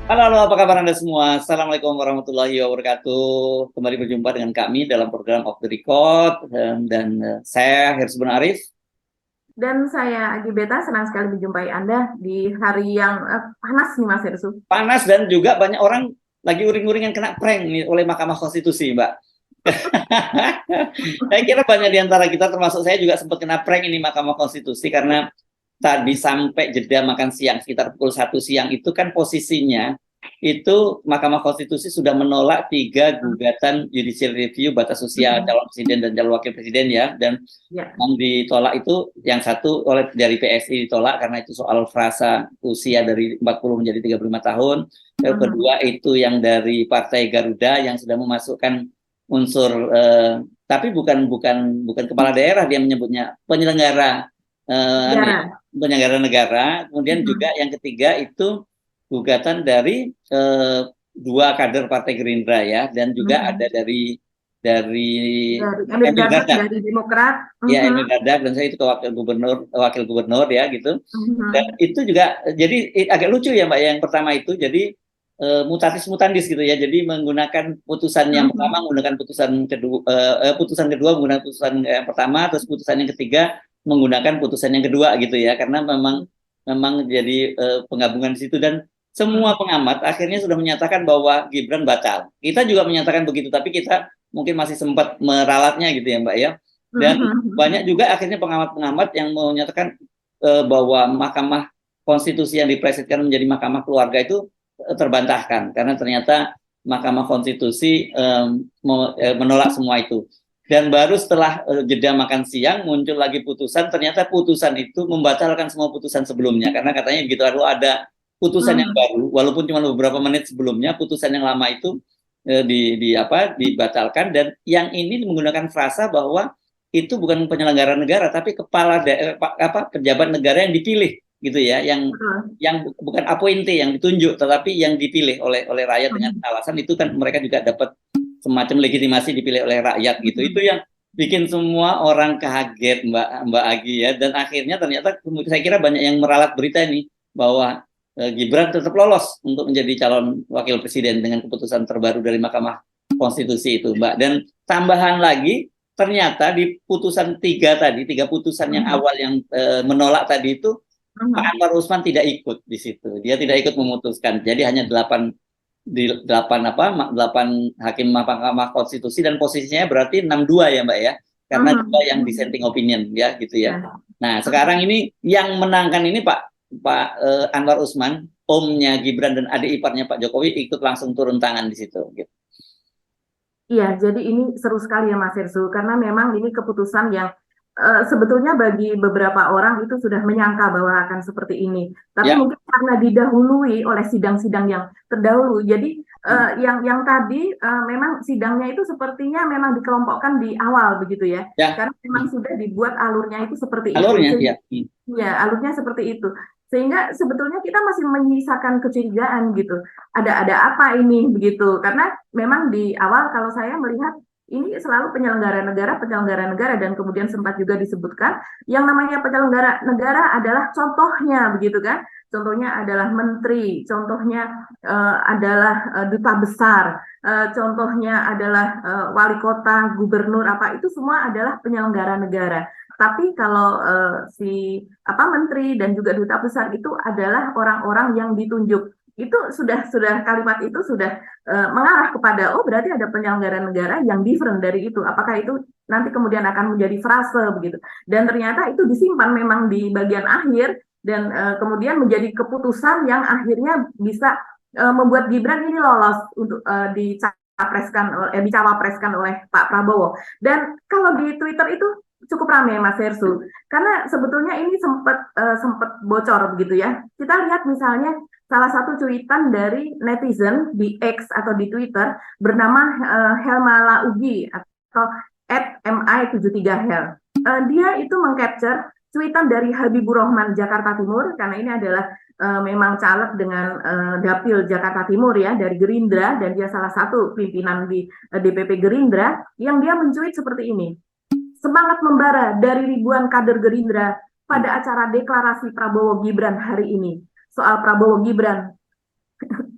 Halo, halo, apa kabar Anda semua? Assalamualaikum warahmatullahi wabarakatuh. Kembali berjumpa dengan kami dalam program Off the Record dan saya Hirsbun Arif. Dan saya Agi Beta senang sekali menjumpai Anda di hari yang panas nih Mas Hersu. Panas dan juga banyak orang lagi uring-uringan kena prank nih oleh Mahkamah Konstitusi, Mbak. Saya kira banyak di antara kita, termasuk saya juga sempat kena prank ini Mahkamah Konstitusi karena tadi sampai jeda makan siang sekitar pukul 1 siang itu kan posisinya itu Mahkamah Konstitusi sudah menolak 3 gugatan judicial review batas usia Mhm. calon presiden dan calon wakil presiden ya, dan Ya. yang ditolak itu yang satu oleh dari PSI ditolak karena itu soal frasa usia dari 40 menjadi 35 tahun. Yang Mhm. kedua itu yang dari Partai Garuda yang sudah memasukkan unsur tapi bukan kepala daerah, dia menyebutnya penyelenggara Negara. penyelenggara negara. Kemudian juga Mhm. yang ketiga itu gugatan dari 2 kader Partai Gerindra ya, dan juga ada Mhm. dari Dari Emir Emil Dardak Dardak. dari Demokrat. Ya, Mhm. Emil Dardak, dan saya itu ke wakil gubernur ya gitu. Dan Mhm. itu juga jadi agak lucu ya Mbak. Yang pertama itu jadi mutatis mutandis gitu ya. Jadi menggunakan putusan yang pertama Mhm. menggunakan putusan kedua menggunakan putusan yang pertama, terus putusan yang ketiga menggunakan putusan yang kedua gitu ya. Karena memang memang jadi penggabungan di situ, dan semua Mhm. pengamat akhirnya sudah menyatakan bahwa Gibran batal. Kita juga menyatakan begitu, tapi kita mungkin masih sempat meralatnya gitu ya Mbak ya. Dan Mhm. banyak juga akhirnya pengamat-pengamat yang menyatakan bahwa Mahkamah Konstitusi yang dipresetkan menjadi Mahkamah Keluarga itu terbantahkan karena ternyata Mahkamah Konstitusi menolak semua itu. Dan baru setelah jeda makan siang muncul lagi putusan, ternyata putusan itu membatalkan semua putusan sebelumnya karena katanya begitu, lalu ada putusan yang Mhm. baru walaupun cuma beberapa menit sebelumnya putusan yang lama itu dibatalkan, dan yang ini menggunakan frasa bahwa itu bukan penyelenggara negara tapi kepala pejabat negara yang dipilih gitu ya, Betul. yang bukan appointee yang ditunjuk tetapi yang dipilih oleh rakyat, dengan Mhm. alasan itu kan mereka juga dapat semacam legitimasi dipilih oleh rakyat gitu. Itu Mhm. yang bikin semua orang kaget Mbak Mbak Agi ya, dan akhirnya ternyata saya kira banyak yang meralat berita ini bahwa Gibran tetap lolos untuk menjadi calon wakil presiden dengan keputusan terbaru dari Mahkamah Konstitusi itu Mbak. Dan tambahan lagi, ternyata di putusan tiga putusan yang Mhm. awal yang menolak tadi itu Pak Mhm. Anwar Usman tidak ikut di situ. Dia tidak ikut memutuskan. Jadi hanya delapan hakim Mahkamah Konstitusi, dan posisinya berarti 6-2 ya Mbak ya. Karena juga Mhm. yang Mhm. dissenting opinion ya gitu ya. Ya. Nah, sekarang ini yang menangkan ini Pak Pak Anwar Usman, omnya Gibran dan adik iparnya Pak Jokowi ikut langsung turun tangan di situ gitu. Iya, jadi ini seru sekali ya Mas Hersu, karena memang ini keputusan yang sebetulnya bagi beberapa orang itu sudah menyangka bahwa akan seperti ini. Tapi Ya. mungkin karena didahului oleh sidang-sidang yang terdahulu, jadi yang tadi memang sidangnya itu sepertinya memang dikelompokkan di awal begitu ya, Ya, karena memang sudah dibuat alurnya itu seperti itu. alurnya ya. Ya, alurnya seperti itu. Sehingga sebetulnya kita masih menyisakan kecurigaan gitu. Ada apa ini begitu? Karena memang di awal kalau saya melihat ini selalu penyelenggara negara dan kemudian sempat juga disebutkan yang namanya penyelenggara negara adalah contohnya begitu kan? Contohnya adalah menteri, contohnya adalah duta besar, contohnya adalah wali kota, gubernur apa itu semua adalah penyelenggara negara. Tapi kalau si apa menteri dan juga duta besar itu adalah orang-orang yang ditunjuk. Itu sudah kalimat itu sudah mengarah kepada oh berarti ada penyelenggara negara yang different dari itu. Apakah itu nanti kemudian akan menjadi frase begitu. Dan ternyata itu disimpan memang di bagian akhir dan kemudian menjadi keputusan yang akhirnya bisa membuat Gibran ini lolos untuk dicawapreskan oleh Pak Prabowo. Dan kalau di Twitter itu cukup ramai Mas Hersu karena sebetulnya ini sempat bocor begitu ya. Kita lihat misalnya salah satu cuitan dari netizen di X atau di Twitter bernama Helma Laugi atau @mi73hel. Dia itu mengcapture cuitan dari Habibur Rahman Jakarta Timur karena ini adalah memang caleg dengan dapil Jakarta Timur ya dari Gerindra dan dia salah satu pimpinan di DPP Gerindra yang dia mencuit seperti ini. Semangat membara dari ribuan kader Gerindra pada acara deklarasi Prabowo Gibran hari ini. Soal Prabowo Gibran,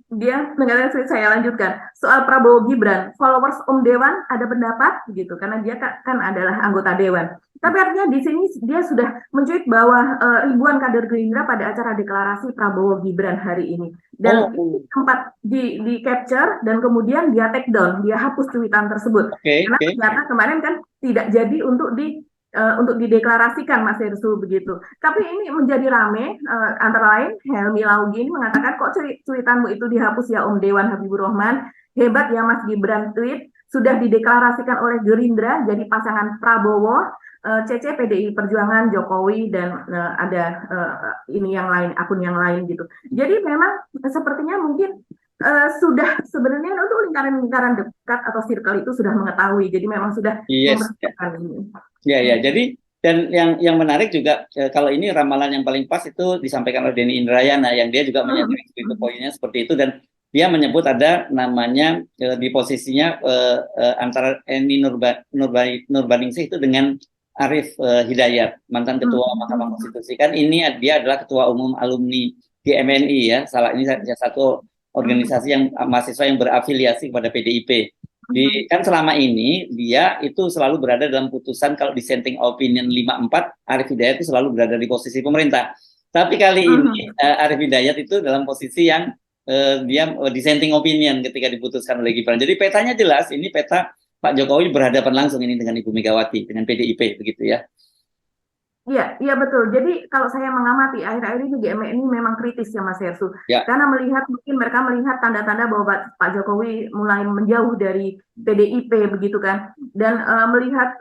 dia mengatakan, saya lanjutkan soal Prabowo Gibran, followers Om Dewan ada pendapat gitu karena dia kan adalah anggota dewan. Tapi artinya di sini dia sudah mencuit bahwa ribuan kader Gerindra pada acara deklarasi Prabowo Gibran hari ini, dan itu Oh, sempat di capture dan kemudian dia take down, dia hapus cuitan tersebut oke, karena oke. ternyata kemarin kan tidak jadi untuk dideklarasikan, Mas Hersu, begitu. Tapi ini menjadi rame, antara lain Helmi Laugi ini mengatakan, kok cuitanmu itu dihapus ya Om Dewan Habibur Rahman, hebat ya Mas Gibran, tweet sudah dideklarasikan oleh Gerindra jadi pasangan Prabowo, CC PDI Perjuangan, Jokowi, dan ada ini yang lain, akun yang lain gitu. Jadi memang sepertinya mungkin sudah sebenarnya untuk lingkaran-lingkaran dekat atau circle itu sudah mengetahui, jadi memang sudah Yes. mempersiapkan ini. Ya, ya. Jadi dan yang menarik juga kalau ini ramalan yang paling pas itu disampaikan oleh Denny Indrayana yang dia juga menyadari itu poinnya seperti itu, dan dia menyebut ada namanya di posisinya antara Eni Nurbaningsih itu dengan Arif Hidayat, mantan ketua Mahkamah Konstitusi. Kan ini dia adalah ketua umum alumni GMNI ya. Salah ini satu organisasi yang mahasiswa yang berafiliasi kepada PDIP. Kan selama ini dia itu selalu berada dalam putusan, kalau dissenting opinion 5-4, Arif Hidayat itu selalu berada di posisi pemerintah. Tapi kali ini Arif Hidayat itu dalam posisi yang dia dissenting opinion ketika diputuskan oleh Gibran. Jadi petanya jelas, ini peta Pak Jokowi berhadapan langsung ini dengan Ibu Megawati, dengan PDIP begitu ya. Iya, iya betul. Jadi kalau saya mengamati akhir-akhir ini GMI ini memang kritis ya Mas Hersu. Ya, Karena mungkin mereka melihat tanda-tanda bahwa Pak Jokowi mulai menjauh dari PDIP begitu kan. Dan melihat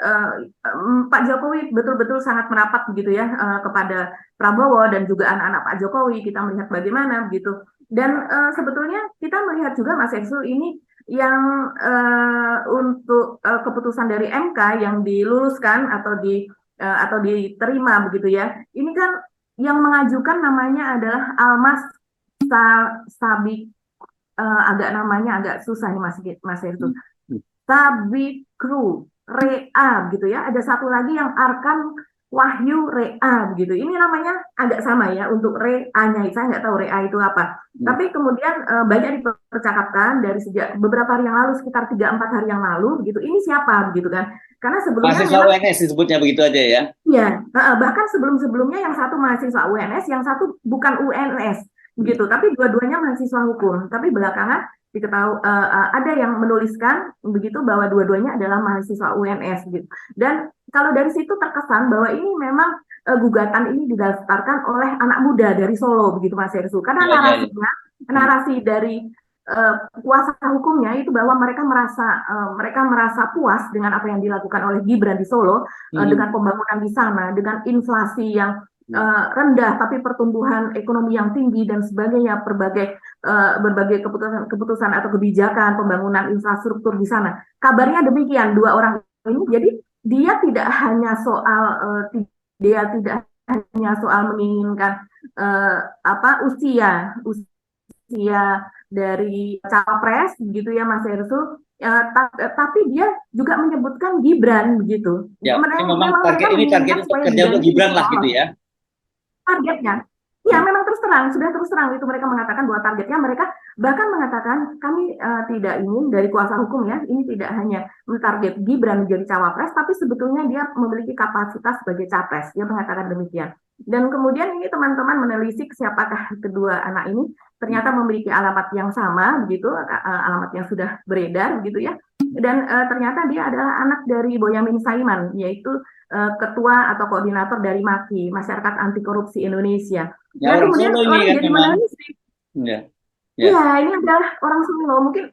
Pak Jokowi betul-betul sangat merapat begitu ya kepada Prabowo dan juga anak-anak Pak Jokowi. Kita melihat bagaimana begitu. Dan sebetulnya kita melihat juga Mas Hersu ini yang untuk keputusan dari MK yang diluluskan atau diterima begitu ya. Ini kan yang mengajukan namanya adalah Almas Sabik, agak namanya agak susah nih Mas Hertu. Sabikru Rea gitu ya. Ada satu lagi yang Arkan Wahyu Rea gitu. Ini namanya agak sama ya untuk Rea-nya. Saya nggak tahu Rea itu apa. Tapi kemudian banyak dipercakapkan dari sejak beberapa hari yang lalu, sekitar 3-4 hari yang lalu gitu. Ini siapa gitu kan? Karena sebelumnya mahasiswa memang UNS disebutnya begitu aja ya. iya, bahkan sebelum-sebelumnya yang satu mahasiswa UNS, yang satu bukan UNS, begitu. Tapi dua-duanya mahasiswa hukum. Tapi belakangan diketahui ada yang menuliskan begitu bahwa dua-duanya adalah mahasiswa UNS gitu. Dan kalau dari situ terkesan bahwa ini memang gugatan ini didaftarkan oleh anak muda dari Solo begitu Mas Hersu. Karena Ya, ya, ya. narasi dari kuasa hukumnya itu bahwa mereka merasa puas dengan apa yang dilakukan oleh Gibran di Solo, dengan pembangunan di sana, dengan inflasi yang rendah tapi pertumbuhan ekonomi yang tinggi dan sebagainya, berbagai keputusan atau kebijakan pembangunan infrastruktur di sana. Kabarnya demikian dua orang ini. Jadi dia tidak hanya soal menginginkan usia dari capres gitu ya Mas Hersu, tapi dia juga menyebutkan Gibran begitu. Ya, ini memang Mereka target menginginkan untuk supaya kerja untuk Gibran lah gitu ya. targetnya. Ya, memang sudah terus terang itu mereka mengatakan bahwa targetnya, mereka bahkan mengatakan kami tidak ingin dari kuasa hukum ya, ini tidak hanya mentarget Gibran menjadi cawapres, tapi sebetulnya dia memiliki kapasitas sebagai capres. Dia mengatakan demikian. Dan kemudian ini teman-teman menelisik siapakah kedua anak ini, ternyata memiliki alamat yang sama begitu, alamat yang sudah beredar begitu ya. Dan ternyata dia adalah anak dari Boyamin Saiman, yaitu ketua atau koordinator dari MAKI, Masyarakat Anti Korupsi Indonesia. Ya, Dan orang kemudian Solo ini orang kan jadi memang. menelisik. Ya, ya. Iya, ini adalah orang Solo, mungkin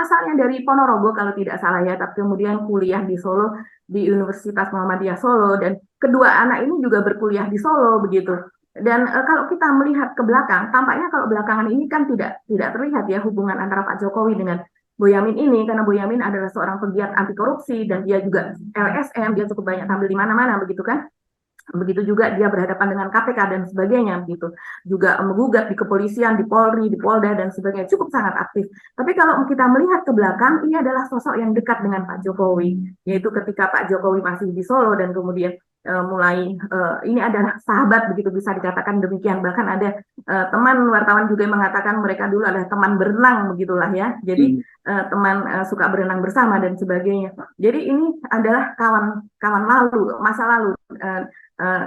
asalnya dari Ponorogo kalau tidak salah ya, tapi kemudian kuliah di Solo di Universitas Muhammadiyah Solo, dan kedua anak ini juga berkuliah di Solo begitu. Dan kalau kita melihat ke belakang, tampaknya kalau belakangan ini kan tidak terlihat ya hubungan antara Pak Jokowi dengan Boyamin ini, karena Boyamin adalah seorang pegiat anti korupsi dan dia juga LSM, dia cukup banyak tampil di mana-mana begitu kan. Begitu juga dia berhadapan dengan KPK dan sebagainya begitu. Juga menggugat di kepolisian, di Polri, di Polda dan sebagainya, cukup sangat aktif. Tapi kalau kita melihat ke belakang, ini adalah sosok yang dekat dengan Pak Jokowi, yaitu ketika Pak Jokowi masih di Solo dan kemudian mulai ini adalah sahabat begitu bisa dikatakan demikian. Bahkan ada teman wartawan juga yang mengatakan mereka dulu adalah teman berenang begitulah ya. Jadi teman suka berenang bersama dan sebagainya. Jadi ini adalah kawan-kawan lalu, masa lalu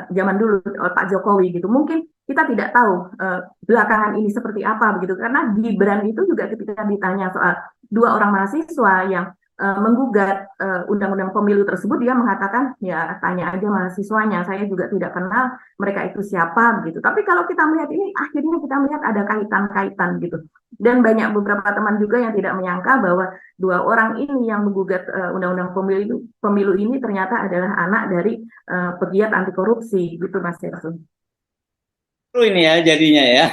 zaman dulu Pak Jokowi gitu. Mungkin kita tidak tahu belakangan ini seperti apa begitu karena Gibran itu juga ketika ditanya soal dua orang mahasiswa yang menggugat undang-undang pemilu tersebut, dia mengatakan ya tanya aja mahasiswanya, saya juga tidak kenal mereka itu siapa begitu. Tapi kalau kita melihat ini akhirnya kita melihat ada kaitan-kaitan gitu. Dan banyak beberapa teman juga yang tidak menyangka bahwa dua orang ini yang menggugat undang-undang pemilu ini ternyata adalah anak dari pegiat anti korupsi gitu Mas Hersun. Ini ya jadinya ya.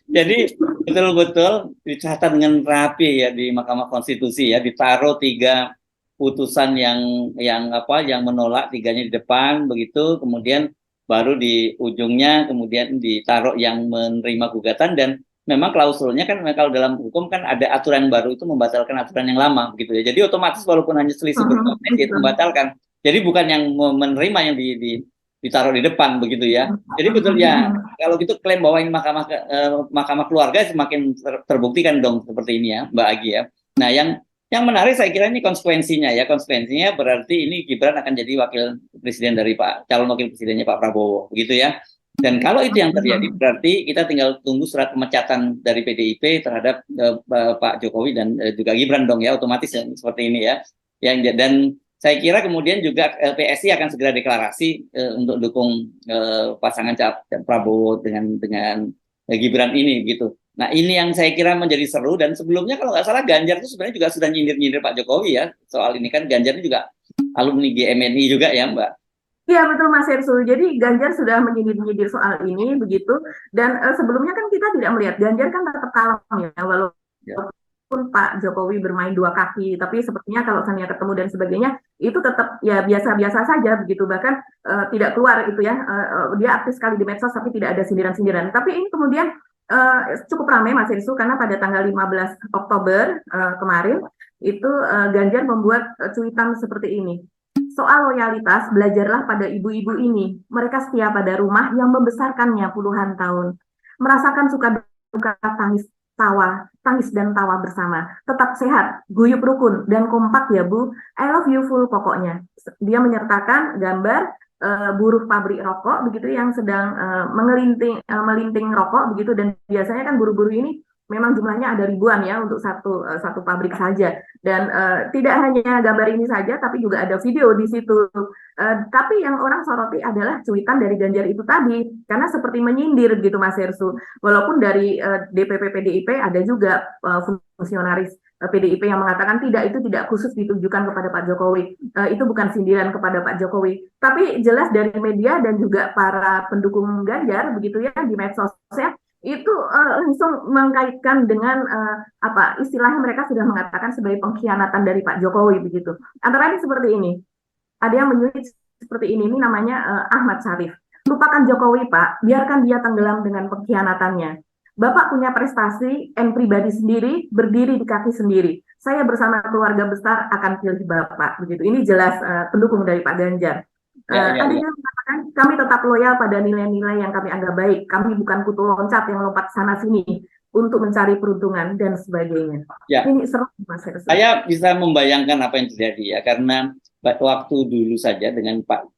Jadi betul-betul dicatat dengan rapi ya di Mahkamah Konstitusi ya, ditaruh 3 putusan yang menolak, 3-nya di depan begitu, kemudian baru di ujungnya kemudian ditaruh yang menerima gugatan. Dan memang klausulnya kan kalau dalam hukum kan ada aturan baru itu membatalkan aturan yang lama begitu ya. Jadi otomatis walaupun hanya selisih berapa menit membatalkan. Jadi bukan yang menerima yang ditaruh di depan begitu ya. Jadi betul ya, kalau gitu klaim bahwa ini mahkamah keluarga semakin terbuktikan dong seperti ini ya Mbak Agi ya. Nah yang menarik saya kira ini konsekuensinya ya. Konsekuensinya berarti ini Gibran akan jadi wakil presiden dari calon wakil presidennya Pak Prabowo begitu ya. Dan kalau itu yang terjadi berarti kita tinggal tunggu surat pemecatan dari PDIP terhadap Pak Jokowi dan juga Gibran dong ya, otomatis ya, seperti ini ya. Dan saya kira kemudian juga PSI akan segera deklarasi untuk dukung pasangan Prabowo dengan Gibran ini gitu. Nah ini yang saya kira menjadi seru. Dan sebelumnya kalau nggak salah Ganjar itu sebenarnya juga sudah nyindir-nyindir Pak Jokowi ya soal ini, kan Ganjar ini juga alumni GMNI juga ya Mbak. Iya betul Mas Hersul. Jadi Ganjar sudah menyindir-nyindir soal ini begitu. Dan sebelumnya kan kita tidak melihat Ganjar kan tetap kalem ya walaupun Pak Jokowi bermain dua kaki, tapi sepertinya kalau saya ketemu dan sebagainya itu tetap ya biasa-biasa saja begitu, bahkan tidak keluar itu ya, dia aktif sekali di medsos tapi tidak ada sindiran-sindiran. Tapi ini kemudian cukup ramai Mas Rizul karena pada tanggal 15 Oktober kemarin itu Ganjar membuat cuitan seperti ini. Soal loyalitas, belajarlah pada ibu-ibu ini. Mereka setia pada rumah yang membesarkannya puluhan tahun. Merasakan suka duka tangis dan tawa bersama. Tetap sehat, guyup rukun, dan kompak ya Bu. I love you full pokoknya. Dia menyertakan gambar buruh pabrik rokok begitu yang sedang melinting rokok begitu, dan biasanya kan buruh-buruh ini memang jumlahnya ada ribuan ya untuk satu pabrik saja. Dan tidak hanya gambar ini saja, tapi juga ada video di situ. Tapi yang orang soroti adalah cuitan dari Ganjar itu tadi, karena seperti menyindir gitu Mas Hersu. Walaupun dari DPP PDIP ada juga fungsionaris PDIP yang mengatakan itu tidak khusus ditujukan kepada Pak Jokowi, itu bukan sindiran kepada Pak Jokowi. Tapi jelas dari media dan juga para pendukung Ganjar begitu ya di medsosnya itu langsung mengkaitkan dengan apa istilahnya mereka sudah mengatakan sebagai pengkhianatan dari Pak Jokowi begitu. Antara lain seperti ini. Ada yang menyulit seperti ini namanya Ahmad Syarif. Lupakan Jokowi Pak, biarkan dia tenggelam dengan pengkhianatannya. Bapak punya prestasi and pribadi sendiri, berdiri di kaki sendiri. Saya bersama keluarga besar akan pilih Bapak. Begitu. Ini jelas pendukung dari Pak Ganjar. Ada yang mengatakan kami tetap loyal pada nilai-nilai yang kami anggap baik. Kami bukan kutu loncat yang lompat sana sini untuk mencari peruntungan dan sebagainya. Ya. Ini seru Mas Hersu. Saya bisa membayangkan apa yang terjadi ya, karena waktu dulu saja dengan Pak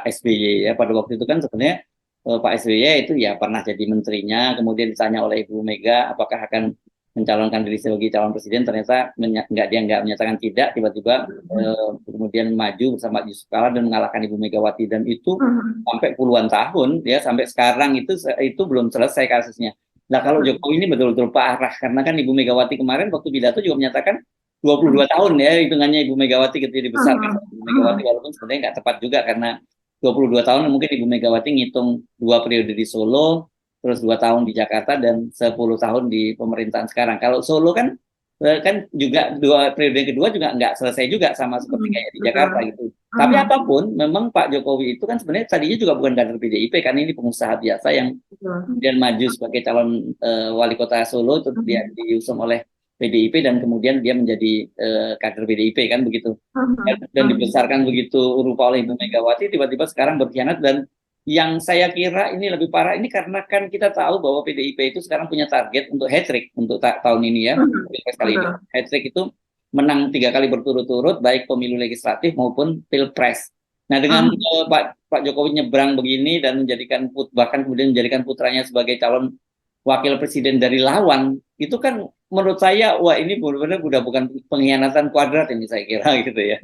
SBY ya, pada waktu itu kan sebenarnya Pak SBY itu ya pernah jadi menterinya, kemudian ditanya oleh Ibu Mega apakah akan mencalonkan diri sebagai calon presiden, ternyata dia nggak menyatakan tidak, tiba-tiba kemudian maju bersama Yusuf Kala dan mengalahkan Ibu Megawati, dan itu sampai puluhan tahun ya, sampai sekarang itu belum selesai kasusnya. Nah kalau Jokowi ini betul-betul parah, karena kan Ibu Megawati kemarin waktu pidato juga menyatakan 22 tahun ya hitungannya Ibu Megawati ketika dibesarkan. Ibu Megawati walaupun sebenarnya nggak tepat juga, karena 22 tahun mungkin Ibu Megawati ngitung 2 periode di Solo, terus 2 tahun di Jakarta, dan 10 tahun di pemerintahan sekarang. Kalau Solo kan juga 2 periode kedua juga nggak selesai juga sama seperti kayak di Jakarta gitu. Tapi apapun, memang Pak Jokowi itu kan sebenarnya tadinya juga bukan kader PDIP, kan ini pengusaha biasa yang kemudian maju sebagai calon wali kota Solo, terus dia diusung oleh PDIP dan kemudian dia menjadi kader PDIP kan begitu. Dan dibesarkan begitu rupa oleh Ibu Megawati, tiba-tiba sekarang berkhianat. Dan yang saya kira ini lebih parah ini karena kan kita tahu bahwa PDIP itu sekarang punya target untuk hat-trick untuk tahun ini ya, Pilpres kali ini. Hat-trick itu menang 3 kali berturut-turut baik pemilu legislatif maupun pilpres. Nah dengan Pak Jokowi nyebrang begini dan bahkan kemudian menjadikan putranya sebagai calon wakil presiden dari lawan, itu kan menurut saya wah ini benar-benar udah bukan pengkhianatan kuadrat ini saya kira gitu ya.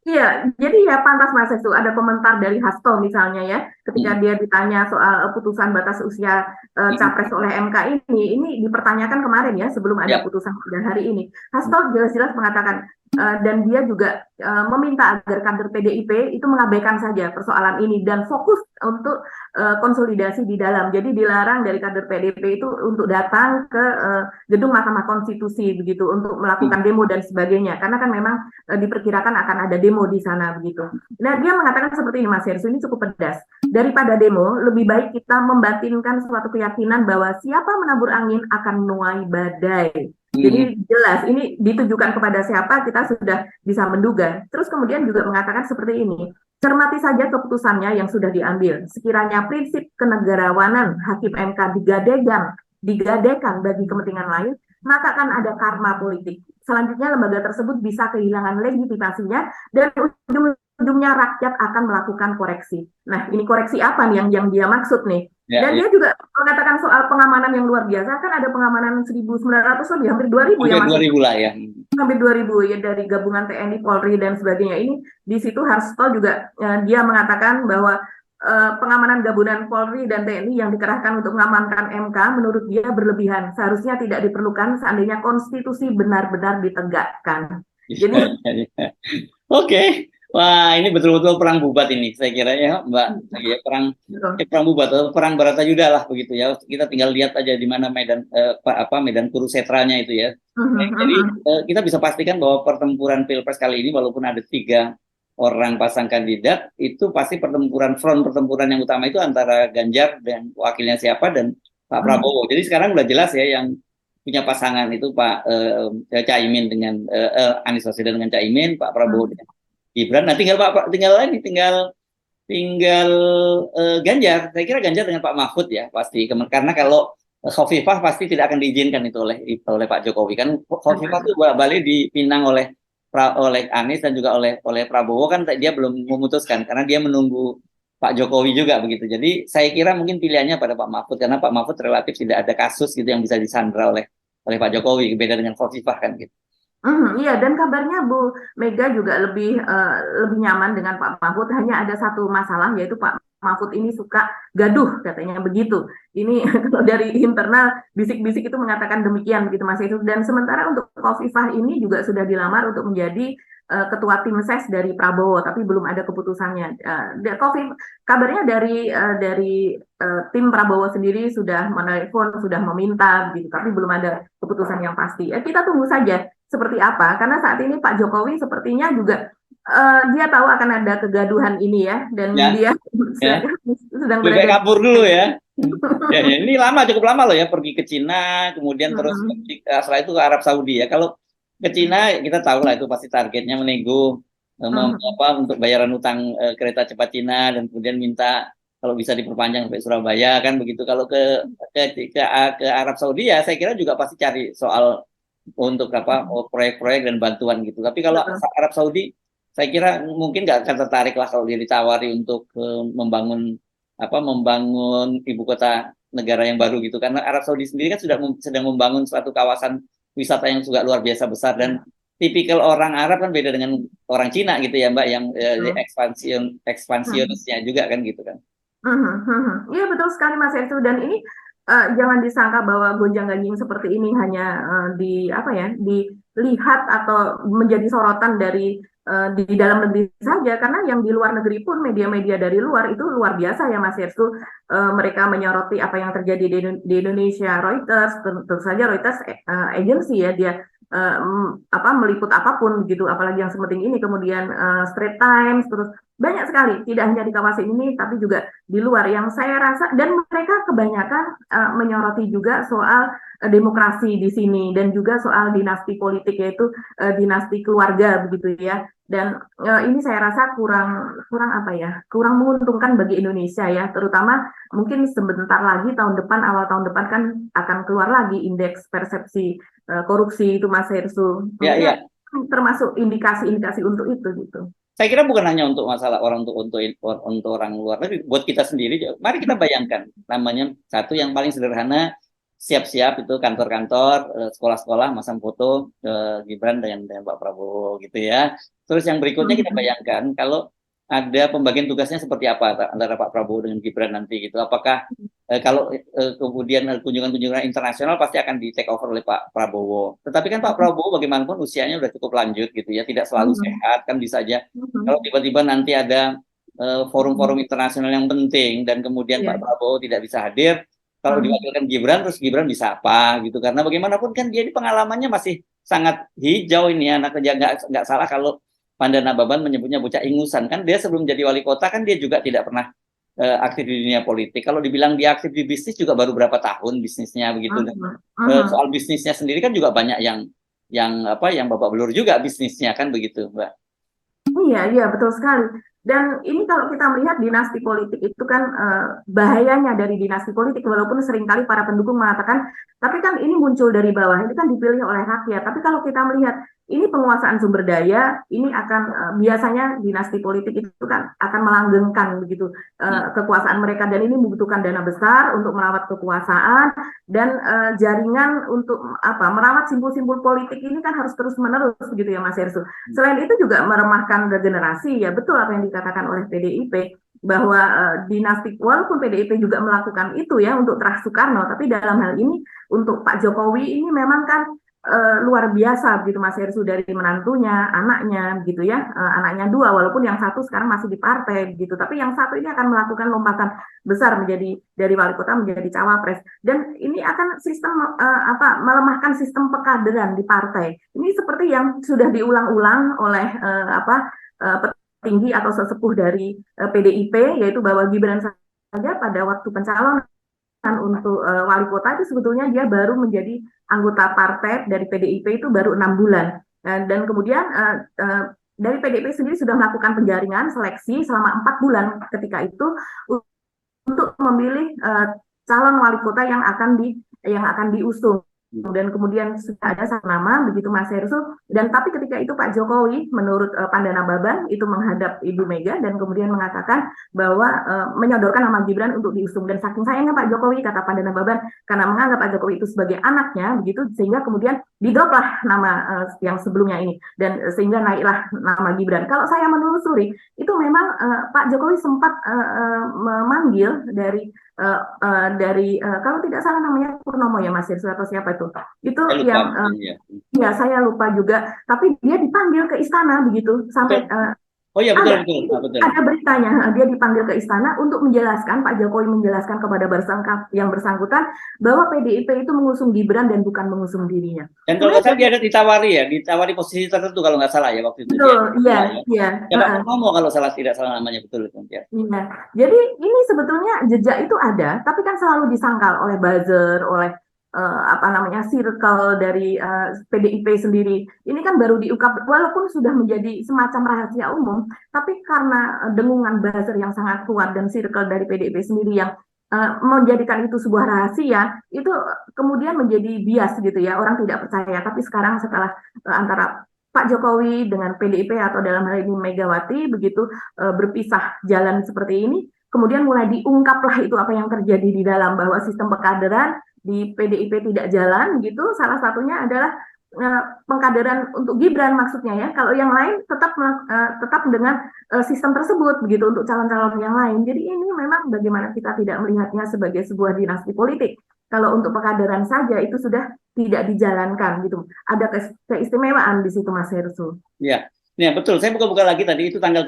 Iya, jadi ya pantas Mas itu ada komentar dari Hasto misalnya ya, ketika dia ditanya soal putusan batas usia capres oleh MK ini dipertanyakan kemarin ya sebelum ada putusan pada hari ini. Hasto jelas-jelas mengatakan dan dia juga meminta agar kader PDIP itu mengabaikan saja persoalan ini dan fokus untuk konsolidasi di dalam. Jadi dilarang dari kader PDIP itu untuk datang ke gedung Mahkamah Konstitusi begitu untuk melakukan demo dan sebagainya. Karena kan memang diperkirakan akan ada demo di sana begitu. Nah, dia mengatakan seperti ini Mas Hersu, ini cukup pedas. Daripada demo, lebih baik kita membatinkan suatu keyakinan bahwa siapa menabur angin akan menuai badai. Jadi jelas ini ditujukan kepada siapa kita sudah bisa menduga. Terus kemudian juga mengatakan seperti ini. Cermati saja keputusannya yang sudah diambil. Sekiranya prinsip kenegarawanan Hakim MK digadaikan bagi kepentingan lain, maka akan ada karma politik. Selanjutnya lembaga tersebut bisa kehilangan legitimasinya dan ujung-ujungnya rakyat akan melakukan koreksi. Nah, ini koreksi apa nih yang dia maksud nih? Dan dia juga mengatakan soal pengamanan yang luar biasa, kan ada pengamanan 1.900 lebih, hampir 2.000 ya Mas. 2.000 lah ya. Hampir 2.000 ya dari gabungan TNI, Polri dan sebagainya. Ini di situ Hasto juga dia mengatakan bahwa pengamanan gabungan Polri dan TNI yang dikerahkan untuk mengamankan MK menurut dia berlebihan. Seharusnya tidak diperlukan seandainya konstitusi benar-benar ditegakkan. Jadi Oke. Wah, ini betul-betul perang bubat ini, saya kira ya, Mbak. Ya, perang bubat atau perang Baratayuda lah begitu ya. Kita tinggal lihat aja di mana medan medan Kurusetranya itu ya. Jadi kita bisa pastikan bahwa pertempuran Pilpres kali ini walaupun ada 3 orang pasang kandidat, itu pasti front pertempuran yang utama itu antara Ganjar dan wakilnya siapa dan Pak Prabowo. Jadi sekarang udah jelas ya yang punya pasangan itu Pak Caimin dengan Anies Baswedan dengan Caimin, Pak Prabowo dengan Gibran. Nah tinggal Ganjar. Saya kira Ganjar dengan Pak Mahfud ya pasti. Karena kalau Khofifah pasti tidak akan diizinkan itu oleh Pak Jokowi. Kan Khofifah itu balik dipinang oleh Anies dan juga oleh Prabowo, kan dia belum memutuskan karena dia menunggu Pak Jokowi juga begitu. Jadi saya kira mungkin pilihannya pada Pak Mahfud karena Pak Mahfud relatif tidak ada kasus gitu yang bisa disandra oleh Pak Jokowi, beda dengan Khofifah kan gitu. Iya, dan kabarnya Bu Mega juga lebih nyaman dengan Pak Mahfud. Hanya ada satu masalah, yaitu Pak Mahfud ini suka gaduh, katanya begitu. Ini kalau dari internal bisik-bisik itu mengatakan demikian begitu Mas Yusuf. Dan sementara untuk Khofifah ini juga sudah dilamar untuk menjadi ketua tim ses dari Prabowo, tapi belum ada keputusannya. Kabarnya dari tim Prabowo sendiri sudah menelpon, sudah meminta, gitu, tapi belum ada keputusan yang pasti. Kita tunggu saja seperti apa, karena saat ini Pak Jokowi sepertinya juga dia tahu akan ada kegaduhan ini ya, dan dia sedang berada kabur dulu ya. Ini cukup lama loh ya, pergi ke Cina, kemudian terus setelah itu ke Arab Saudi ya. Kalau ke Cina kita tahu lah itu pasti targetnya menego untuk bayaran utang kereta cepat Cina dan kemudian minta kalau bisa diperpanjang sampai Surabaya kan begitu. Kalau ke Arab Saudi ya saya kira juga pasti cari soal untuk proyek-proyek dan bantuan gitu. Tapi kalau Arab Saudi saya kira mungkin nggak akan tertarik lah kalau dia ditawari untuk membangun ibu kota negara yang baru gitu, karena Arab Saudi sendiri kan sedang membangun suatu kawasan wisata yang juga luar biasa besar dan tipikal orang Arab kan beda dengan orang Cina gitu ya Mbak, yang ekspansionisnya juga kan gitu kan. Iya betul sekali Mas Ersu, dan ini jangan disangka bahwa gonjang-ganjing seperti ini hanya dilihat atau menjadi sorotan dari di dalam negeri saja, karena yang di luar negeri pun media-media dari luar itu luar biasa ya Mas Ersu. Mereka menyoroti apa yang terjadi di Indonesia. Reuters, tentu saja Reuters agensi ya, dia meliput apapun gitu, apalagi yang sepenting ini, kemudian Straits Times, terus banyak sekali, tidak hanya di kawasan ini tapi juga di luar, yang saya rasa, dan mereka kebanyakan menyoroti juga soal demokrasi di sini dan juga soal dinasti politik, yaitu dinasti keluarga begitu ya. Dan ini saya rasa kurang kurang apa ya, kurang menguntungkan bagi Indonesia ya, terutama mungkin sebentar lagi tahun depan, awal tahun depan kan akan keluar lagi indeks persepsi korupsi itu Mas Hersu. Ya, Mungkin ya. termasuk indikasi-indikasi untuk itu gitu. Saya kira bukan hanya untuk masalah orang, untuk orang luar, tapi buat kita sendiri. Mari kita bayangkan, namanya satu yang paling sederhana, siap-siap itu kantor-kantor, sekolah-sekolah masang foto Gibran dengan Pak Prabowo gitu ya. Terus yang berikutnya kita bayangkan kalau ada pembagian tugasnya seperti apa antara Pak Prabowo dengan Gibran nanti gitu. Apakah kalau kemudian kunjungan-kunjungan internasional pasti akan di take over oleh Pak Prabowo. Tetapi kan Pak Prabowo bagaimanapun usianya sudah cukup lanjut gitu ya, tidak selalu sehat, kan bisa aja kalau tiba-tiba nanti ada forum-forum internasional yang penting dan kemudian Pak Prabowo tidak bisa hadir, kalau diwakilkan Gibran, terus Gibran bisa apa gitu, karena bagaimanapun kan dia di pengalamannya masih sangat hijau ini anak kerja, nggak salah kalau Pandana Baban menyebutnya bocah ingusan, kan dia sebelum jadi wali kota kan dia juga tidak pernah aktif di dunia politik. Kalau dibilang dia aktif di bisnis juga baru berapa tahun bisnisnya begitu. Soal bisnisnya sendiri kan juga banyak yang babak belur juga bisnisnya kan begitu, Mbak. Iya, iya betul sekali. Dan ini kalau kita melihat dinasti politik itu kan bahayanya dari dinasti politik, walaupun seringkali para pendukung mengatakan, tapi kan ini muncul dari bawah, ini kan dipilih oleh rakyat. Tapi kalau kita melihat ini penguasaan sumber daya, ini akan biasanya dinasti politik itu kan akan melanggengkan begitu kekuasaan mereka, dan ini membutuhkan dana besar untuk merawat kekuasaan, dan jaringan untuk merawat simpul-simpul politik ini kan harus terus menerus begitu ya Mas Hersu. Selain itu juga meremahkan regenerasi, ya betul apa yang dikatakan oleh PDIP bahwa dinasti, walaupun PDIP juga melakukan itu ya untuk Terah Soekarno, tapi dalam hal ini untuk Pak Jokowi ini memang kan luar biasa begitu Mas Hersu, dari menantunya, anaknya gitu ya, anaknya dua, walaupun yang satu sekarang masih di partai gitu, tapi yang satu ini akan melakukan lompatan besar menjadi dari wali kota menjadi cawapres, dan ini akan sistem melemahkan sistem pekaderan di partai. Ini seperti yang sudah diulang-ulang oleh petinggi atau sesepuh dari PDIP, yaitu bahwa Gibran saja pada waktu pencalonan untuk wali kota itu sebetulnya dia baru menjadi anggota partai dari PDIP itu baru 6 bulan, dan kemudian dari PDIP sendiri sudah melakukan penjaringan seleksi selama 4 bulan ketika itu untuk memilih calon wali kota yang akan diusung. Dan kemudian sudah ada satu nama begitu Mas Hersu, dan tapi ketika itu Pak Jokowi menurut Pandana Baban itu menghadap Ibu Mega dan kemudian mengatakan bahwa menyodorkan nama Gibran untuk diusung, dan saking sayangnya Pak Jokowi, kata Pandana Baban, karena menganggap Pak Jokowi itu sebagai anaknya begitu, sehingga kemudian didroplah nama yang sebelumnya ini, dan sehingga naiklah nama Gibran. Kalau saya menelusuri itu memang Pak Jokowi sempat memanggil dari kalau tidak salah namanya Purnomo ya Mas Hirsu atau siapa itu yang ya saya lupa juga, tapi dia dipanggil ke istana begitu sampai Oh iya betul. Ada beritanya dia dipanggil ke istana untuk menjelaskan, Pak Jokowi menjelaskan kepada yang bersangkutan bahwa PDIP itu mengusung Gibran dan bukan mengusung dirinya. Dan kalau nggak salah dia ada ditawari posisi tertentu kalau nggak salah ya waktu itu. Betul, iya. Ya Pak Purnomo kalau tidak salah namanya, betul ya. Iya. Jadi ini sebetulnya jejak itu ada, tapi kan selalu disangkal oleh buzzer, oleh circle dari PDIP sendiri. Ini kan baru diungkap, walaupun sudah menjadi semacam rahasia umum, tapi karena dengungan buzzer yang sangat kuat dan circle dari PDIP sendiri yang menjadikan itu sebuah rahasia, itu kemudian menjadi bias gitu ya, orang tidak percaya. Tapi sekarang setelah antara Pak Jokowi dengan PDIP atau dalam hal ini Megawati begitu berpisah jalan seperti ini, kemudian mulai diungkaplah itu apa yang terjadi di dalam, bahwa sistem pekaderan di PDIP tidak jalan gitu. Salah satunya adalah pengkaderan untuk Gibran maksudnya ya. Kalau yang lain tetap dengan sistem tersebut begitu untuk calon-calon yang lain. Jadi ini memang bagaimana kita tidak melihatnya sebagai sebuah dinasti politik. Kalau untuk pengkaderan saja itu sudah tidak dijalankan gitu. Ada keistimewaan di situ Mas Hersu. Ya. Ya betul. Saya buka-buka lagi tadi itu tanggal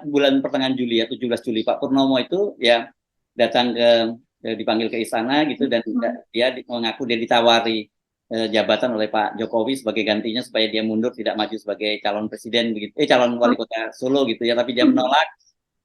bulan pertengahan Juli ya, 17 Juli Pak Purnomo itu ya datang dipanggil ke istana gitu, dan dia mengaku dia ditawari jabatan oleh Pak Jokowi sebagai gantinya supaya dia mundur tidak maju sebagai calon presiden begitu, calon wali kota Solo gitu ya, tapi dia menolak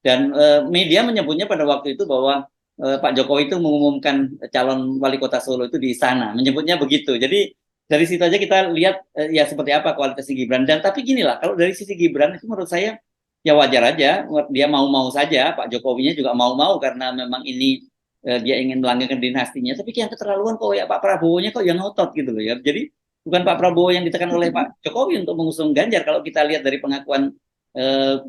dan media menyebutnya pada waktu itu bahwa Pak Jokowi itu mengumumkan calon wali kota Solo itu di istana, menyebutnya begitu. Jadi dari situ aja kita lihat ya seperti apa kualitas Gibran. Dan tapi gini lah, kalau dari sisi Gibran itu menurut saya ya wajar aja, dia mau-mau saja, Pak Jokowinya juga mau-mau karena memang ini dia ingin melanggengkan dinastinya. Tapi yang keterlaluan kok ya Pak Prabowo-nya kok yang ngotot gitu loh ya. Jadi bukan Pak Prabowo yang ditekan oleh Pak Jokowi untuk mengusung Ganjar. Kalau kita lihat dari pengakuan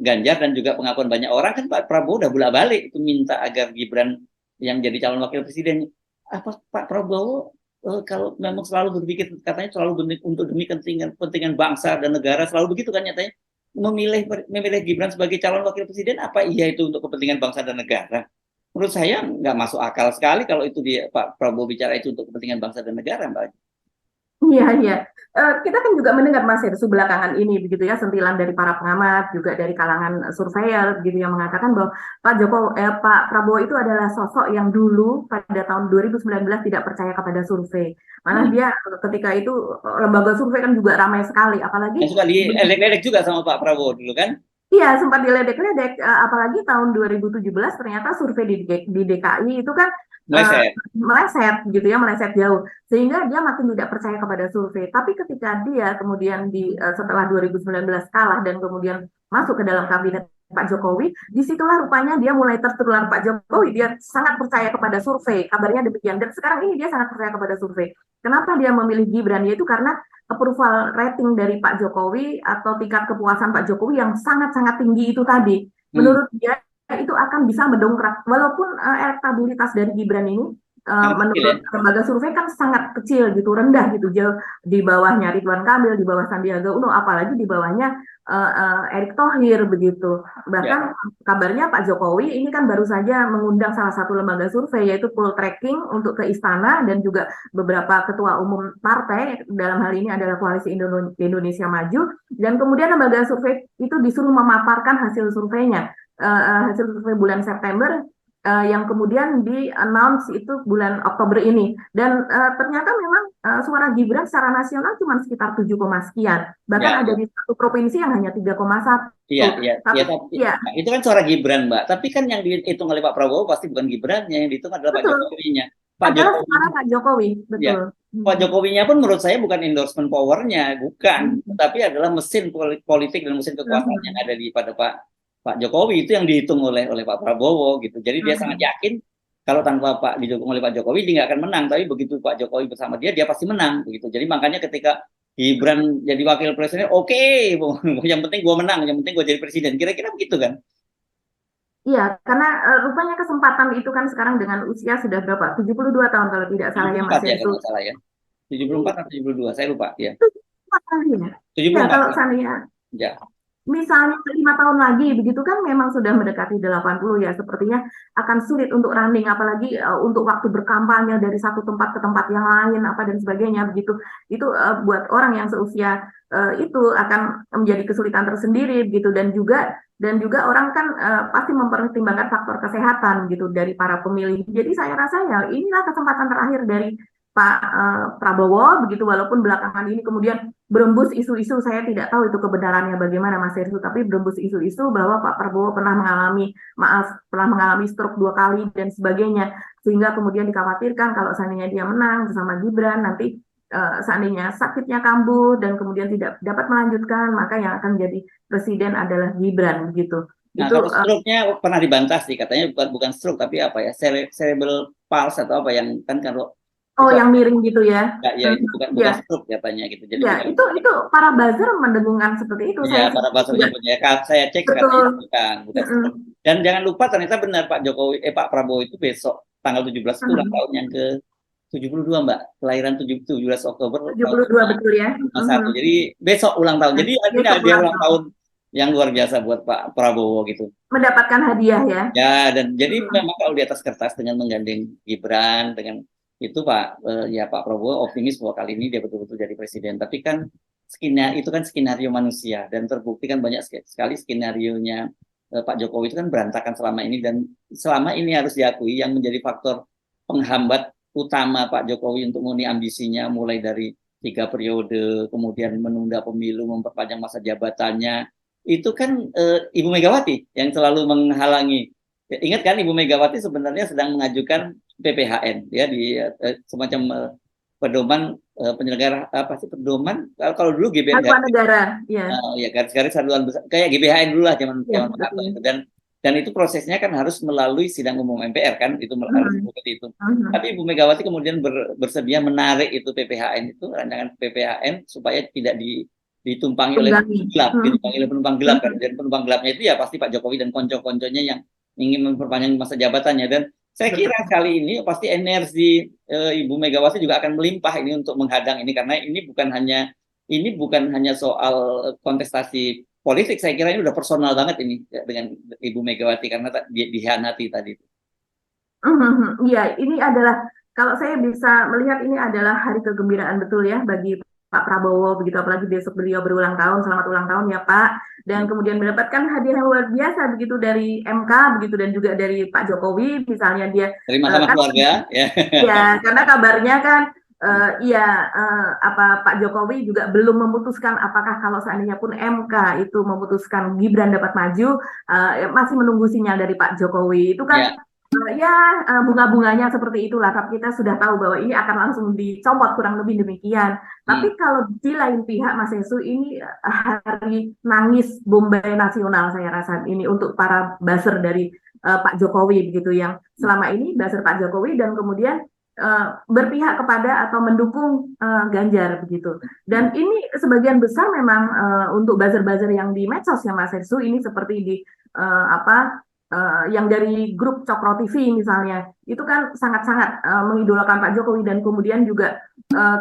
Ganjar dan juga pengakuan banyak orang kan Pak Prabowo udah bolak-balik itu minta agar Gibran yang jadi calon wakil presiden. Apa Pak Prabowo kalau memang selalu berpikir katanya selalu untuk demi kepentingan bangsa dan negara selalu begitu kan nyatanya memilih Gibran sebagai calon wakil presiden, apa iya itu untuk kepentingan bangsa dan negara? Menurut saya nggak masuk akal sekali kalau itu dia Pak Prabowo bicara itu untuk kepentingan bangsa dan negara, Mbak. Iya, iya. Kita kan juga mendengar Mas Hersu belakangan ini begitu ya, sentilan dari para pengamat juga dari kalangan surveyor gitu yang mengatakan bahwa Pak Prabowo itu adalah sosok yang dulu pada tahun 2019 tidak percaya kepada survei. Malah dia ketika itu lembaga survei kan juga ramai sekali, apalagi Yang suka dielek-elek juga sama Pak Prabowo dulu kan? iya, sempat diledek-ledek, apalagi tahun 2017 ternyata survei di DKI itu kan Meleset. meleset gitu ya, meleset jauh. Sehingga dia makin tidak percaya kepada survei. Tapi ketika dia kemudian setelah 2019 kalah dan kemudian masuk ke dalam kabinet Pak Jokowi, disitulah rupanya dia mulai tertular Pak Jokowi. Dia sangat percaya kepada survei, kabarnya demikian. Dan sekarang ini dia sangat percaya kepada survei. Kenapa dia memilih Gibran? Yaitu karena approval rating dari Pak Jokowi atau tingkat kepuasan Pak Jokowi yang sangat-sangat tinggi itu tadi. Menurut dia itu akan bisa mendongkrak, walaupun elektabilitas dari Gibran ini menurut lembaga survei kan sangat kecil gitu, rendah gitu, jauh di bawahnya Ridwan Kamil, di bawah Sandiaga Uno, apalagi di bawahnya Erick Thohir begitu. Bahkan kabarnya Pak Jokowi ini kan baru saja mengundang salah satu lembaga survei yaitu Poll Tracking untuk ke istana dan juga beberapa ketua umum partai, dalam hal ini adalah Koalisi Indonesia Maju, dan kemudian lembaga survei itu disuruh memaparkan hasil surveinya. Hasil survei bulan September yang kemudian di-announce itu bulan Oktober ini. Dan ternyata memang suara Gibran secara nasional cuma sekitar 7, sekian. Bahkan ada di satu provinsi yang hanya 3,1. Iya. Nah, itu kan suara Gibran, Mbak. Tapi kan yang dihitung oleh Pak Prabowo pasti bukan Gibran, yang dihitung adalah Pak Jokowinya. Pak Jokowi, betul. Ya. Pak Jokowinya pun menurut saya bukan endorsement powernya, bukan. Tapi adalah mesin politik dan mesin kekuasaan yang ada pada Pak Jokowi itu yang dihitung oleh Pak Prabowo gitu. Jadi dia sangat yakin kalau tanpa didukung oleh Pak Jokowi dia nggak akan menang. Tapi begitu Pak Jokowi bersama dia pasti menang begitu. Jadi makanya ketika Gibran jadi wakil presiden, oke, yang penting gue menang, yang penting gue jadi presiden. Kira-kira begitu kan? Iya, karena rupanya kesempatan itu kan sekarang dengan usia sudah berapa? 72 tahun kalau tidak salah ya Mas. Ya, kalau salah ya. 74 atau 72, saya lupa ya. 74 ya, kalau seandainya. Ya. Misalnya 5 tahun lagi begitu kan memang sudah mendekati 80 ya, sepertinya akan sulit untuk running, apalagi untuk waktu berkampanye dari satu tempat ke tempat yang lain apa dan sebagainya begitu. Itu buat orang yang seusia itu akan menjadi kesulitan tersendiri begitu, dan juga orang kan pasti mempertimbangkan faktor kesehatan gitu dari para pemilih. Jadi saya rasa ya inilah kesempatan terakhir dari Pak Prabowo begitu, walaupun belakangan ini kemudian berembus isu-isu, saya tidak tahu itu kebenarannya bagaimana Mas Hersu, tapi berembus isu-isu bahwa Pak Prabowo pernah mengalami stroke 2 kali dan sebagainya, sehingga kemudian dikhawatirkan kalau seandainya dia menang bersama Gibran nanti seandainya sakitnya kambuh dan kemudian tidak dapat melanjutkan, maka yang akan menjadi presiden adalah Gibran begitu. Nah, kalau stroke-nya pernah dibantah sih, katanya bukan stroke tapi apa ya, cerebral palsy atau apa yang kan kalau yang miring gitu ya? Ya, itu bukan stroke katanya gitu. Jadi ya, itu para buzzer mendengungkan seperti itu. Ya, para buzzernya punya. Saya cek katanya bukan stroke. Dan jangan lupa ternyata benar Pak Prabowo itu besok tanggal 17 itu ulang tahun yang ke 72 Mbak, kelahiran 17 Oktober 72 betul ya. Jadi besok ulang tahun. Jadi ini hadiah ulang tahun yang luar biasa buat Pak Prabowo gitu. Mendapatkan hadiah ya. Ya, dan jadi memang kalau di atas kertas dengan menggandeng Gibran dengan itu Pak Prabowo optimis bahwa kali ini dia betul-betul jadi presiden. Tapi kan itu kan skenario manusia dan terbukti kan banyak sekali skenarionya Pak Jokowi itu kan berantakan selama ini, dan selama ini harus diakui yang menjadi faktor penghambat utama Pak Jokowi untuk memenuhi ambisinya mulai dari 3 periode, kemudian menunda pemilu, memperpanjang masa jabatannya, itu kan Ibu Megawati yang selalu menghalangi. Ya, ingat kan Ibu Megawati sebenarnya sedang mengajukan PPHN ya di semacam pedoman penyelenggara apa sih pedoman kalau dulu GBN Haluan negara, ya, ya garis-garis haluan besar kayak GBHN dulu lah zaman ya, zaman Pak Harto itu betul. dan itu prosesnya kan harus melalui sidang umum MPR kan itu harus Mhm, seperti itu. mhm. Tapi Ibu Megawati kemudian bersedia menarik itu PPHN itu rancangan PPHN supaya tidak ditumpangi oleh Tunggangi. gelap, Mhm, ditumpangi oleh penumpang gelap kan. mhm. Dan penumpang gelapnya itu ya pasti Pak Jokowi dan konco-konconya yang ingin memperpanjang masa jabatannya dan saya Betul. kira kali ini pasti energi Ibu Megawati juga akan melimpah ini untuk menghadang ini karena ini bukan hanya soal kontestasi politik, saya kira ini udah personal banget ini ya, dengan Ibu Megawati karena dia dihianati tadi. Iya, ini adalah kalau saya bisa melihat ini adalah hari kegembiraan betul ya bagi Pak Prabowo begitu apalagi besok beliau berulang tahun, selamat ulang tahun ya Pak. Dan kemudian mendapatkan hadiah yang luar biasa begitu dari MK begitu dan juga dari Pak Jokowi misalnya dia Dari Mahkamah kan Keluarga ya. ya karena kabarnya kan iya apa Pak Jokowi juga belum memutuskan apakah kalau seandainya pun MK itu memutuskan Gibran dapat maju masih menunggu sinyal dari Pak Jokowi itu kan Ya. ya bunga-bunganya seperti itulah tapi kita sudah tahu bahwa ini akan langsung dicopot kurang lebih demikian tapi Hmm. kalau di lain pihak Mas Yesu ini hari nangis Bombay nasional saya rasa ini untuk para buzzer dari Pak Jokowi begitu yang selama ini buzzer Pak Jokowi dan kemudian berpihak kepada atau mendukung Ganjar begitu. Dan ini sebagian besar memang untuk buzzer-buzzer yang di medsos ya Mas Hersu ini seperti di apa yang dari grup Cokro TV misalnya itu kan sangat-sangat mengidolakan Pak Jokowi dan kemudian juga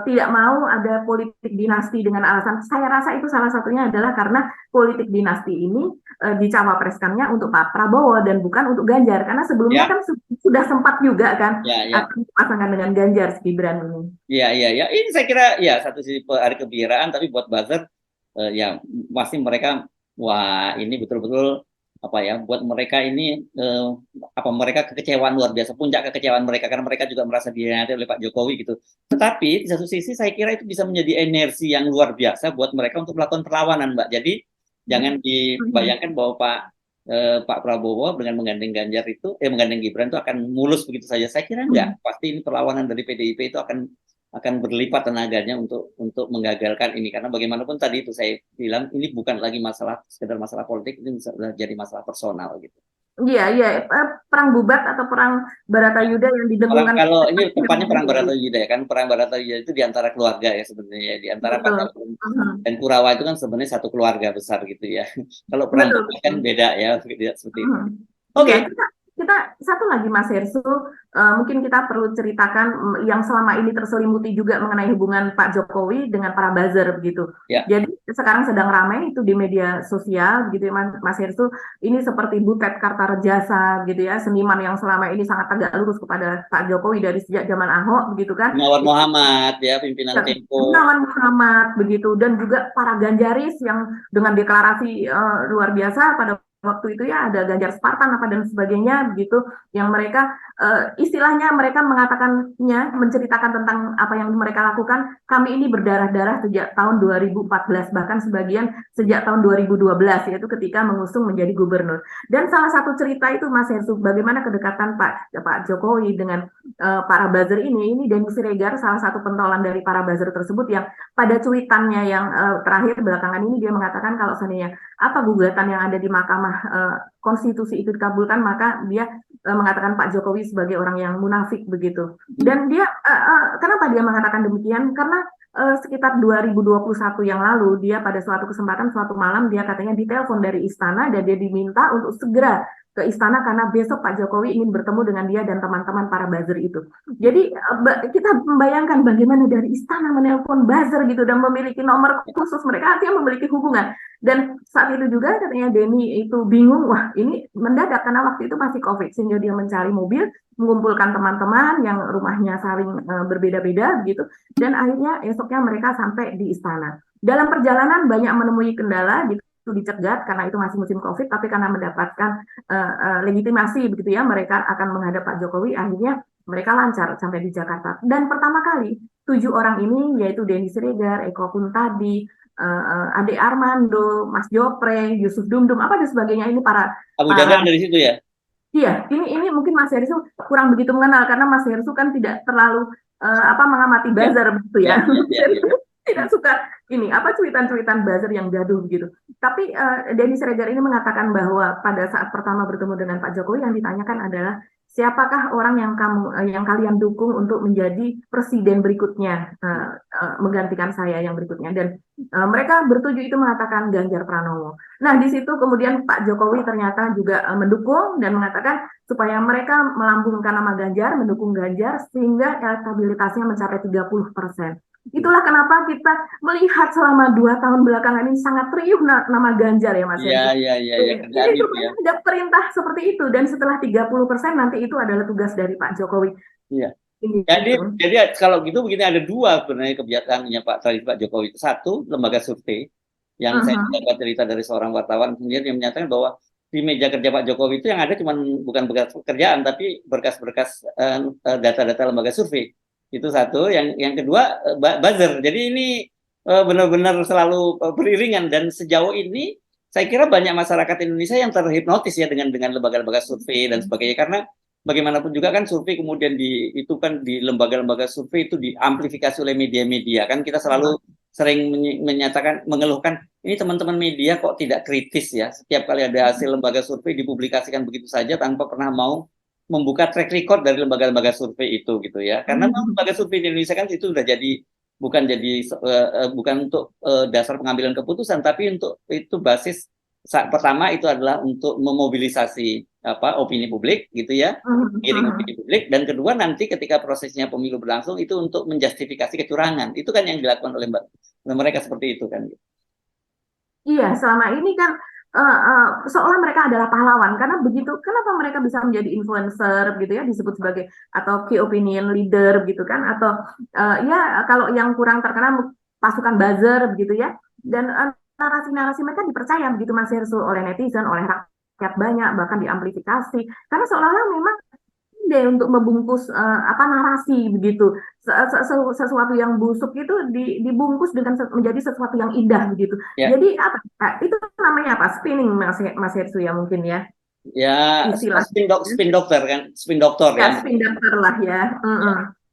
tidak mau ada politik dinasti dengan alasan saya rasa itu salah satunya adalah karena politik dinasti ini dicawapreskannya untuk Pak Prabowo dan bukan untuk Ganjar karena sebelumnya Ya, kan sudah sempat juga kan ya, ya. akan dipasangkan dengan Ganjar Gibran ini. Ya, ya, ya. Ini saya kira ya satu sisi hari kegembiraan, tapi buat buzzer ya pasti mereka wah ini betul-betul apa ya buat mereka ini apa mereka kekecewaan luar biasa puncak kekecewaan mereka karena mereka juga merasa dihianati oleh Pak Jokowi gitu. Tetapi di satu sisi saya kira itu bisa menjadi energi yang luar biasa buat mereka untuk melakukan perlawanan, Mbak. Jadi jangan Mhm. dibayangkan bahwa Pak Prabowo dengan menggandeng Ganjar itu menggandeng Gibran itu akan mulus begitu saja. Saya kira enggak. Pasti ini perlawanan dari PDIP itu akan berlipat tenaganya untuk menggagalkan ini karena bagaimanapun tadi itu saya bilang ini bukan lagi masalah sekedar masalah politik ini bisa jadi masalah personal gitu. Iya, iya, perang bubat atau perang Baratayuda yang Orang didengungkan kalau ini tepatnya perang Baratayuda ya kan perang Baratayuda itu di antara keluarga ya sebenarnya di antara Pak betul. Calon Mhm. dan Kurawa itu kan sebenarnya satu keluarga besar gitu ya. Kalau perang Betul, bubat kan betul. beda ya seperti itu. Mhm. Iya, Oke. kita satu lagi Mas Hersu, mungkin kita perlu ceritakan yang selama ini terselimuti juga mengenai hubungan Pak Jokowi dengan para buzzer begitu. Ya. Jadi sekarang sedang ramai itu di media sosial gitu ya Mas Hersu, ini seperti Butet Kartarejasa gitu ya, seniman yang selama ini sangat tegak lurus kepada Pak Jokowi dari sejak zaman Ahok begitu kan. Mawar Muhammad ya pimpinan Tempo. Gunawan Muhammad begitu dan juga para Ganjaris yang dengan deklarasi luar biasa pada waktu itu ya ada Ganjar Spartan apa dan sebagainya begitu yang mereka istilahnya mereka mengatakannya menceritakan tentang apa yang mereka lakukan kami ini berdarah-darah sejak tahun 2014 bahkan sebagian sejak tahun 2012 yaitu ketika mengusung menjadi gubernur dan salah satu cerita itu Mas Hersu bagaimana kedekatan Pak Jokowi dengan para buzzer ini Denny Siregar salah satu pentolan dari para buzzer tersebut yang pada cuitannya yang terakhir belakangan ini dia mengatakan kalau seandainya apa gugatan yang ada di Mahkamah Konstitusi itu dikabulkan maka dia mengatakan Pak Jokowi sebagai orang yang munafik begitu dan dia kenapa dia mengatakan demikian karena sekitar 2021 yang lalu dia pada suatu kesempatan suatu malam dia katanya ditelepon dari istana dan dia diminta untuk segera ke istana karena besok Pak Jokowi ingin bertemu dengan dia dan teman-teman para buzzer itu. Jadi kita membayangkan bagaimana dari istana menelpon buzzer gitu dan memiliki nomor khusus mereka artinya memiliki hubungan. Dan saat itu juga katanya Denny itu bingung, wah ini mendadak karena waktu itu masih COVID sehingga dia mencari mobil, mengumpulkan teman-teman yang rumahnya saling berbeda-beda gitu dan akhirnya esoknya mereka sampai di istana. Dalam perjalanan banyak menemui kendala gitu dicegat karena itu masih musim COVID, tapi karena mendapatkan legitimasi begitu ya, mereka akan menghadap Pak Jokowi. Akhirnya mereka lancar sampai di Jakarta. Dan pertama kali 7 orang ini yaitu Denny Siregar, Eko Kuntadi, Ade Armando, Mas Jopre, Yusuf Dumdum, apa dan sebagainya ini Abu para Janda dari situ ya. iya, ini mungkin Mas Hersu kurang begitu mengenal karena Mas Hersu kan tidak terlalu mengamati Ya, buzzer begitu ya, ya. ya, Mas ya, Hersu ya. tidak suka ini cuitan-cuitan buzzer yang gaduh gitu. Tapi Denny Siregar ini mengatakan bahwa pada saat pertama bertemu dengan Pak Jokowi yang ditanyakan adalah siapakah orang yang kalian dukung untuk menjadi presiden berikutnya, menggantikan saya yang berikutnya, dan mereka bertujuh itu mengatakan Ganjar Pranowo. Nah, di situ kemudian Pak Jokowi ternyata juga mendukung dan mengatakan supaya mereka melambungkan nama Ganjar, mendukung Ganjar, sehingga elektabilitasnya mencapai 30%. Itulah kenapa kita melihat selama 2 tahun belakangan ini sangat riuh nama Ganjar ya Mas Iya, Henry. iya, iya, ya, Ini kerjaan itu ya. rupanya ada perintah seperti itu, dan setelah 30% nanti itu adalah tugas dari Pak Jokowi. Iya. Ini Jadi, gitu. jadi kalau gitu begini ada dua sebenarnya kebijakannya Pak Jokowi. Satu, lembaga survei yang saya dapat cerita dari seorang wartawan kemudian yang menyatakan bahwa di meja kerja Pak Jokowi itu yang ada cuma bukan berkas pekerjaan tapi berkas-berkas data-data lembaga survei. Itu satu. Yang kedua buzzer. Jadi ini benar-benar selalu beriringan dan sejauh ini saya kira banyak masyarakat Indonesia yang terhipnotis ya dengan lembaga-lembaga survei dan sebagainya karena bagaimanapun juga kan survei kemudian itu kan di lembaga-lembaga survei itu diamplifikasi oleh media-media kan kita selalu sering menyatakan mengeluhkan ini teman-teman media kok tidak kritis ya setiap kali ada hasil lembaga survei dipublikasikan begitu saja tanpa pernah mau membuka track record dari lembaga-lembaga survei itu gitu ya karena lembaga survei di Indonesia kan itu sudah jadi bukan untuk dasar pengambilan keputusan tapi untuk itu basis pertama itu adalah untuk memobilisasi opini publik gitu ya giring opini publik dan kedua nanti ketika prosesnya pemilu berlangsung itu untuk menjustifikasi kecurangan itu kan yang dilakukan oleh mereka seperti itu kan. Iya, selama ini kan seolah mereka adalah pahlawan karena begitu. Kenapa mereka bisa menjadi influencer gitu ya, disebut sebagai atau key opinion leader gitu kan, atau ya kalau yang kurang terkenal pasukan buzzer gitu ya, dan narasi-narasi mereka dipercaya begitu Mas Hersu oleh netizen, oleh rakyat banyak, bahkan diamplifikasi karena seolah-olah memang deh untuk membungkus narasi begitu sesuatu yang busuk itu dibungkus dengan menjadi sesuatu yang indah begitu. Jadi apa itu namanya apa spinning Mas Hersu ya mungkin ya istilah spin dokter kan spin doktor ya spin dokter lah ya.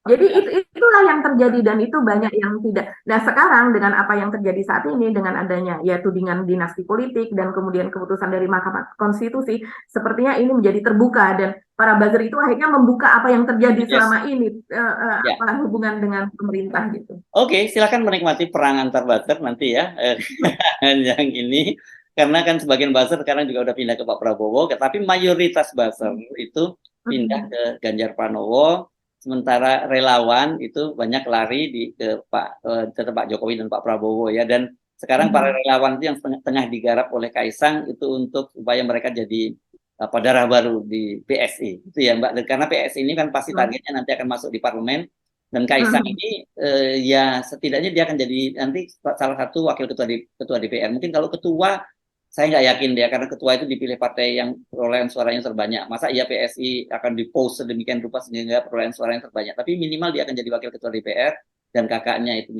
Jadi itulah yang terjadi dan itu banyak yang tidak. Nah sekarang dengan apa yang terjadi saat ini dengan adanya ya tudingan dinasti politik dan kemudian keputusan dari Mahkamah Konstitusi, sepertinya ini menjadi terbuka dan para buzzer itu akhirnya membuka apa yang terjadi selama ini hubungan dengan pemerintah gitu. Oke, silakan menikmati perang antar buzzer nanti ya yang ini karena kan sebagian buzzer sekarang juga udah pindah ke Pak Prabowo, tapi mayoritas buzzer itu pindah ke Ganjar Pranowo. Sementara relawan itu banyak lari ke Pak Jokowi dan Pak Prabowo ya dan sekarang para relawan itu yang tengah digarap oleh Kaisang itu untuk supaya mereka jadi darah baru di PSI itu ya Mbak karena PSI ini kan pasti targetnya nanti akan masuk di parlemen dan Kaisang ini ya setidaknya dia akan jadi nanti salah satu wakil ketua DPR mungkin kalau ketua saya nggak yakin dia karena ketua itu dipilih partai yang perolehan suaranya terbanyak. Masa iya PSI akan dipost sedemikian rupa sehingga perolehan suaranya terbanyak. Tapi minimal dia akan jadi wakil ketua DPR dan kakaknya itu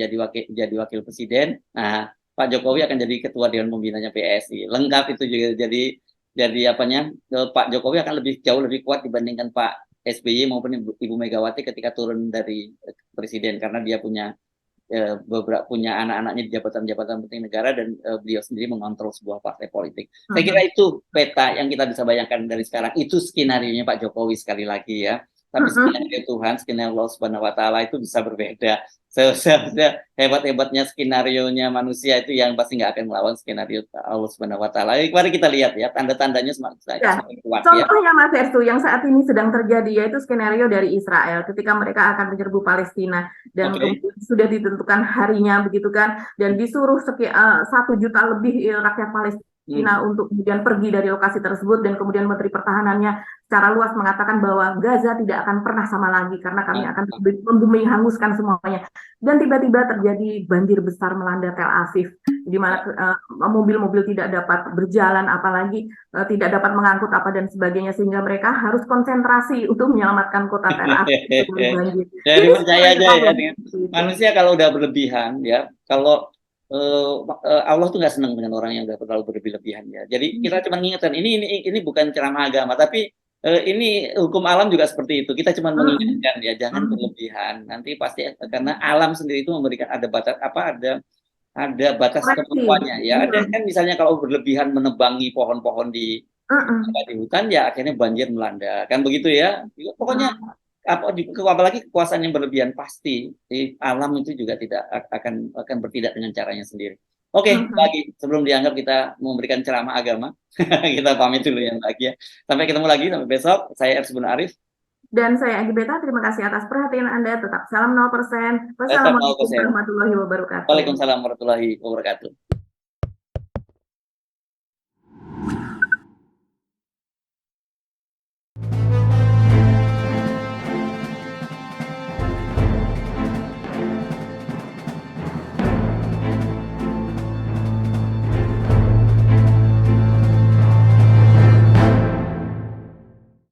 jadi wakil presiden. Nah, Pak Jokowi akan jadi ketua dewan pembinanya PSI. Lengkap itu juga jadi Pak Jokowi akan jauh lebih kuat dibandingkan Pak SBY maupun Ibu Megawati ketika turun dari presiden karena dia punya anak-anaknya di jabatan-jabatan penting negara dan beliau sendiri mengontrol sebuah partai politik. Saya kira itu peta yang kita bisa bayangkan dari sekarang. Itu skenario-nya Pak Jokowi sekali lagi ya. Tapi skenario Tuhan, skenario Allah Subhanahu wa taala itu bisa berbeda. Hebat-hebatnya skenario-nya manusia itu yang pasti nggak akan melawan skenario Allah Subhanahu wa taala. Mari kita lihat ya, tanda-tandanya semakin kuat ya. Contohnya Mas Hersu yang saat ini sedang terjadi yaitu skenario dari Israel ketika mereka akan menyerbu Palestina dan kemudian sudah ditentukan harinya begitu kan dan disuruh 1 juta lebih rakyat Palestina Palestina untuk kemudian pergi dari lokasi tersebut, dan kemudian Menteri Pertahanannya secara luas mengatakan bahwa Gaza tidak akan pernah sama lagi karena kami akan membumi hanguskan semuanya. Dan tiba-tiba terjadi banjir besar melanda Tel Aviv, di mana mobil-mobil tidak dapat berjalan, apalagi tidak dapat mengangkut apa dan sebagainya, sehingga mereka harus konsentrasi untuk menyelamatkan kota Tel Aviv dari banjir. Jadi Ini percaya aja ya, seperti manusia kalau udah berlebihan ya, kalau Allah tuh nggak senang dengan orang yang udah terlalu berlebihan ya. Jadi kita cuma mengingatkan ini bukan ceramah agama, tapi ini hukum alam juga seperti itu. Kita cuma mengingatkan ya, jangan berlebihan. Nanti pasti karena alam sendiri itu memberikan ada batas ada batas kemampuannya ya. Ada kan misalnya kalau berlebihan menebangi pohon-pohon di hutan ya akhirnya banjir melanda. Kan begitu ya. Pokoknya apalagi kekuasaan yang berlebihan pasti alam itu juga tidak akan bertindak dengan caranya sendiri. Oke, lagi sebelum dianggap kita memberikan ceramah agama, kita pamit dulu ya Mbak ya. Sampai ketemu lagi, sampai besok. Saya Ersbun Arif. Dan saya Agi Beta, terima kasih atas perhatian Anda. Tetap salam 0%. Wassalamualaikum warahmatullahi wabarakatuh. Waalaikumsalam warahmatullahi wabarakatuh.